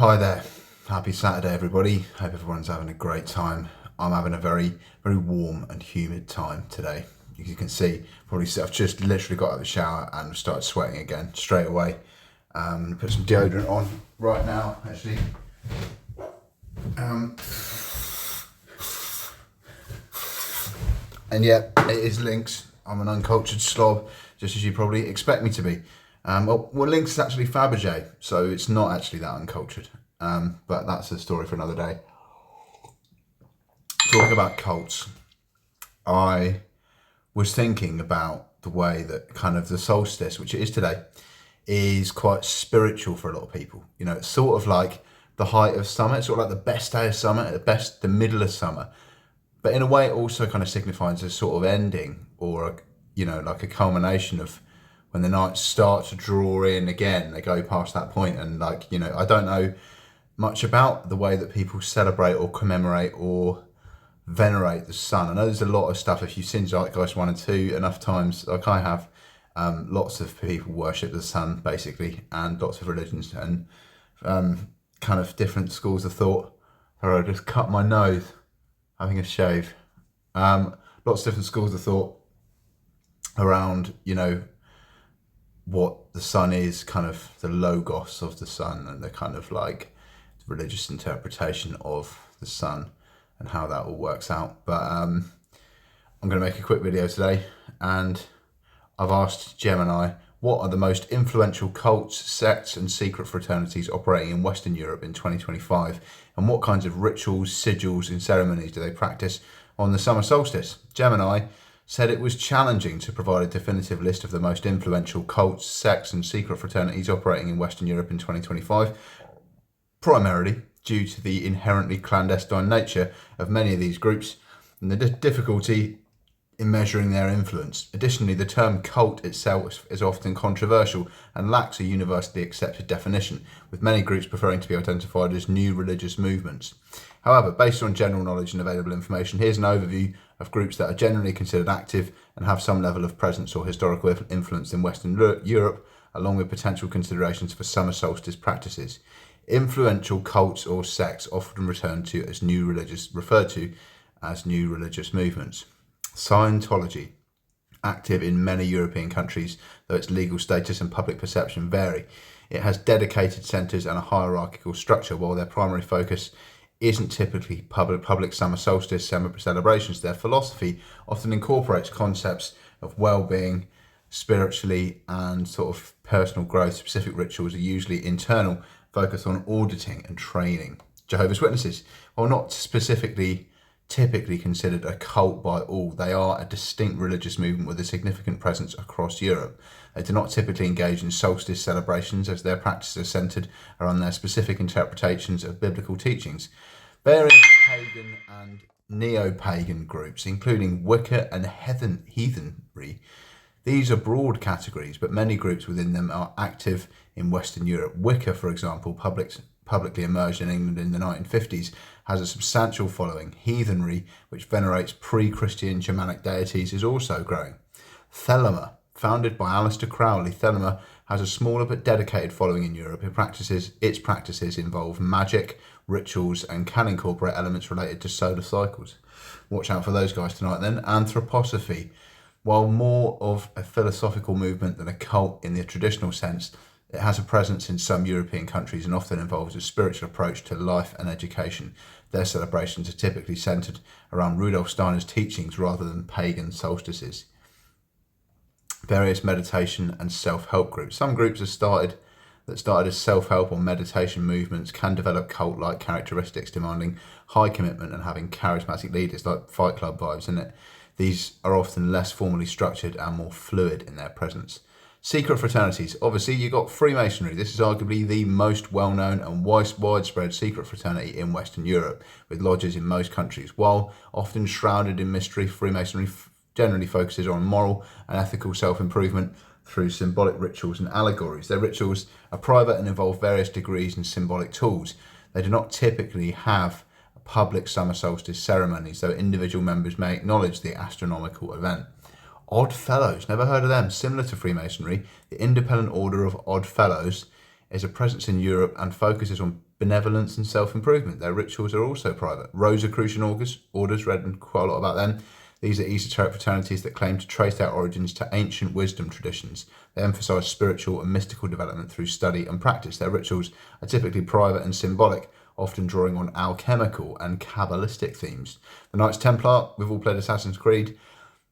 Hi there. Happy Saturday, everybody. Hope everyone's having a great time. I'm having a very, very warm and humid time today. As you can see, probably I've just literally got out of the shower and started sweating again straight away. Put some deodorant on right now, actually. And yeah, it is Lynx. I'm an uncultured slob, just as you probably expect me to be. Well, Lynx is actually Fabergé, so it's not actually that uncultured. But that's a story for another day. Talking about cults, I was thinking about the way that kind of the solstice, which it is today, is quite spiritual for a lot of people. You know, it's sort of like the height of summer, it's sort of like the best day of summer, the middle of summer. But in a way, it also kind of signifies a sort of ending or, like a culmination of when the nights start to draw in again. They go past that point, and I don't know much about the way that people celebrate or commemorate or venerate the sun. I know there's a lot of stuff. If you've seen Zeitgeist 1 and 2 enough times, like I have, lots of people worship the sun, basically, and lots of religions and kind of different schools of thought. Or I just cut my nose having a shave. Lots of different schools of thought around, what the sun is, kind of the logos of the sun, and the kind of like religious interpretation of the sun and how that all works out. But I'm going to make a quick video today, and I've asked Gemini what are the most influential cults, sects and secret fraternities operating in Western Europe in 2025, and what kinds of rituals, sigils and ceremonies do they practice on the summer solstice. Gemini said it was challenging to provide a definitive list of the most influential cults, sects and secret fraternities operating in Western Europe in 2025, primarily due to the inherently clandestine nature of many of these groups and the difficulty in measuring their influence. Additionally, the term cult itself is often controversial and lacks a universally accepted definition, with many groups preferring to be identified as new religious movements. However, based on general knowledge and available information, here's an overview of groups that are generally considered active and have some level of presence or historical influence in Western Europe, along with potential considerations for summer solstice practices. Influential cults or sects often referred to as new religious movements. Scientology, active in many European countries, though its legal status and public perception vary. It has dedicated centres and a hierarchical structure. While their primary focus isn't typically public summer solstice celebrations, their philosophy often incorporates concepts of well-being, spiritually and sort of personal growth. Specific rituals are usually internal, focused on auditing and training. Jehovah's Witnesses, while not typically considered a cult by all, they are a distinct religious movement with a significant presence across Europe. They do not typically engage in solstice celebrations, as their practices are centered around their specific interpretations of biblical teachings. Various pagan and neo-pagan groups, including Wicca and heathenry. These are broad categories, but many groups within them are active in Western Europe. Wicca, for example, publicly emerged in England in the 1950s, has a substantial following. Heathenry, which venerates pre-Christian Germanic deities, is also growing. Thelema, founded by Aleister Crowley, Thelema has a smaller but dedicated following in Europe. Its practices involve magic, rituals, and can incorporate elements related to solar cycles. Watch out for those guys tonight then. Anthroposophy, while more of a philosophical movement than a cult in the traditional sense, it has a presence in some European countries and often involves a spiritual approach to life and education. Their celebrations are typically centered around Rudolf Steiner's teachings rather than pagan solstices. Various meditation and self-help groups. Some groups that started as self-help or meditation movements can develop cult-like characteristics, demanding high commitment and having charismatic leaders, like Fight Club vibes, isn't it? These are often less formally structured and more fluid in their presence. Secret fraternities. Obviously, you've got Freemasonry. This is arguably the most well-known and widespread secret fraternity in Western Europe, with lodges in most countries. While often shrouded in mystery, Freemasonry generally focuses on moral and ethical self-improvement through symbolic rituals and allegories. Their rituals are private and involve various degrees and symbolic tools. They do not typically have public summer solstice ceremonies, though individual members may acknowledge the astronomical event. Odd Fellows, never heard of them. Similar to Freemasonry, the Independent Order of Odd Fellows is a presence in Europe and focuses on benevolence and self-improvement. Their rituals are also private. Rosicrucian orders, read quite a lot about them. These are esoteric fraternities that claim to trace their origins to ancient wisdom traditions. They emphasize spiritual and mystical development through study and practice. Their rituals are typically private and symbolic, often drawing on alchemical and Kabbalistic themes. The Knights Templar, we've all played Assassin's Creed.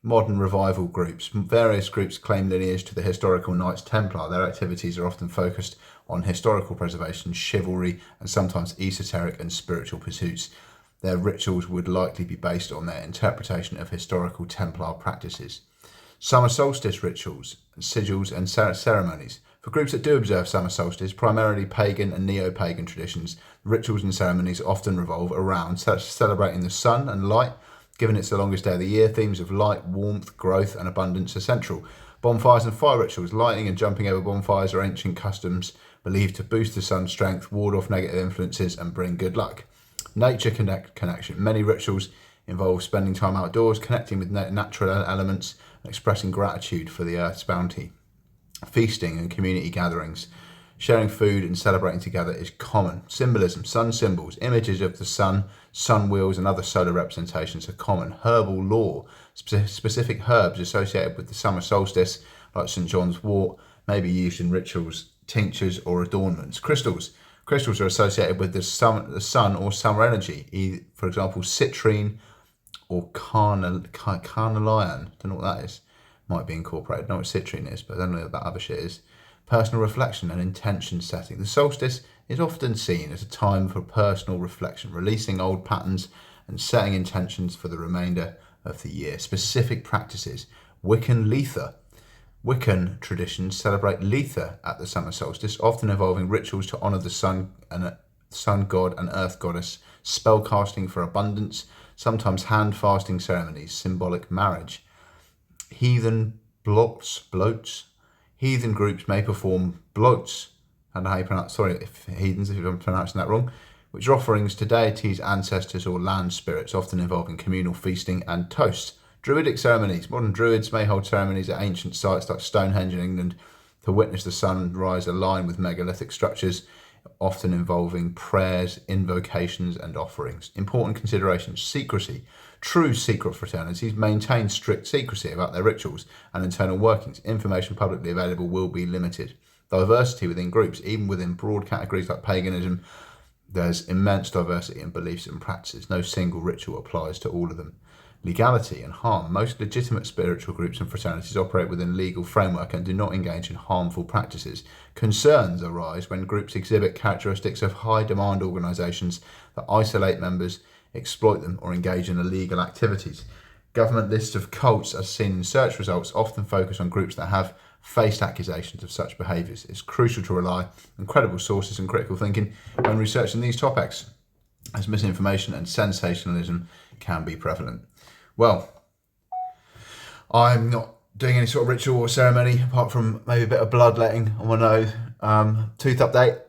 Modern revival groups. Various groups claim lineage to the historical Knights Templar. Their activities are often focused on historical preservation, chivalry, and sometimes esoteric and spiritual pursuits. Their rituals would likely be based on their interpretation of historical Templar practices. Summer solstice rituals, sigils, and ceremonies. For groups that do observe summer solstice, primarily pagan and neo-pagan traditions, rituals and ceremonies often revolve around celebrating the sun and light. Given it's the longest day of the year, themes of light, warmth, growth, and abundance are central. Bonfires and fire rituals. Lighting and jumping over bonfires are ancient customs believed to boost the sun's strength, ward off negative influences, and bring good luck. Nature connection. Many rituals involve spending time outdoors, connecting with natural elements, and expressing gratitude for the earth's bounty. Feasting and community gatherings. Sharing food and celebrating together is common. Symbolism, sun symbols, images of the sun, sun wheels, and other solar representations are common. Herbal lore, specific herbs associated with the summer solstice, like St. John's wort, may be used in rituals, tinctures, or adornments. Crystals. Crystals are associated with the sun or summer energy, for example, citrine or carnelian. Don't know what that is. Might be incorporated. I know what citrine is, but I don't know what that other shit is. Personal reflection and intention setting. The solstice is often seen as a time for personal reflection, releasing old patterns and setting intentions for the remainder of the year. Specific practices. Wiccan Letha. Wiccan traditions celebrate Letha at the summer solstice, often involving rituals to honour the sun god and earth goddess, spell casting for abundance, sometimes hand fasting ceremonies, symbolic marriage. Heathen bloats. Heathen groups may perform bloats, and how you pronounce, sorry if heathens, if I'm pronouncing that wrong, which are offerings to deities, ancestors, or land spirits, often involving communal feasting and toasts. Druidic ceremonies. Modern druids may hold ceremonies at ancient sites like Stonehenge in England to witness the sunrise align with megalithic structures, often involving prayers, invocations, and offerings. Important considerations. Secrecy. True secret fraternities maintain strict secrecy about their rituals and internal workings. Information publicly available will be limited. Diversity within groups. Even within broad categories like paganism, there's immense diversity in beliefs and practices. No single ritual applies to all of them. Legality and harm. Most legitimate spiritual groups and fraternities operate within legal framework and do not engage in harmful practices. Concerns arise when groups exhibit characteristics of high-demand organisations that isolate members, exploit them, or engage in illegal activities. Government lists of cults, as seen in search results, often focus on groups that have faced accusations of such behaviours. It's crucial to rely on credible sources and critical thinking when researching these topics, as misinformation and sensationalism can be prevalent. Well, I'm not doing any sort of ritual or ceremony apart from maybe a bit of bloodletting on my nose. Tooth update.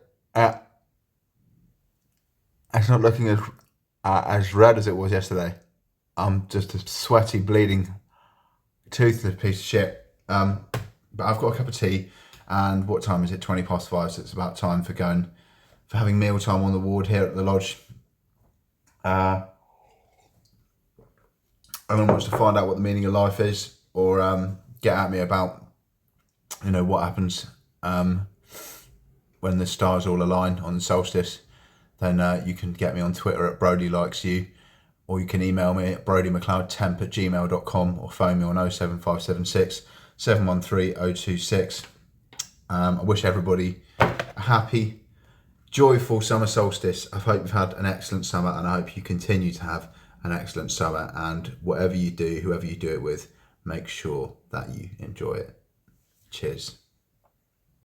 It's not looking as red as it was yesterday. I'm just a sweaty, bleeding, toothless piece of shit. But I've got a cup of tea, and what time is it? 5:20, so it's about time for having meal time on the ward here at the lodge. Anyone wants to find out what the meaning of life is, or get at me about, what happens when the stars all align on the solstice, then you can get me on Twitter at BrodyLikesYou, or you can email me at brodymcleodtemp@gmail.com, or phone me on 07576 713 026. I wish everybody a happy, joyful summer solstice. I hope you've had an excellent summer, and I hope you continue to have an excellent summer, and whatever you do, whoever you do it with, make sure that you enjoy it. Cheers.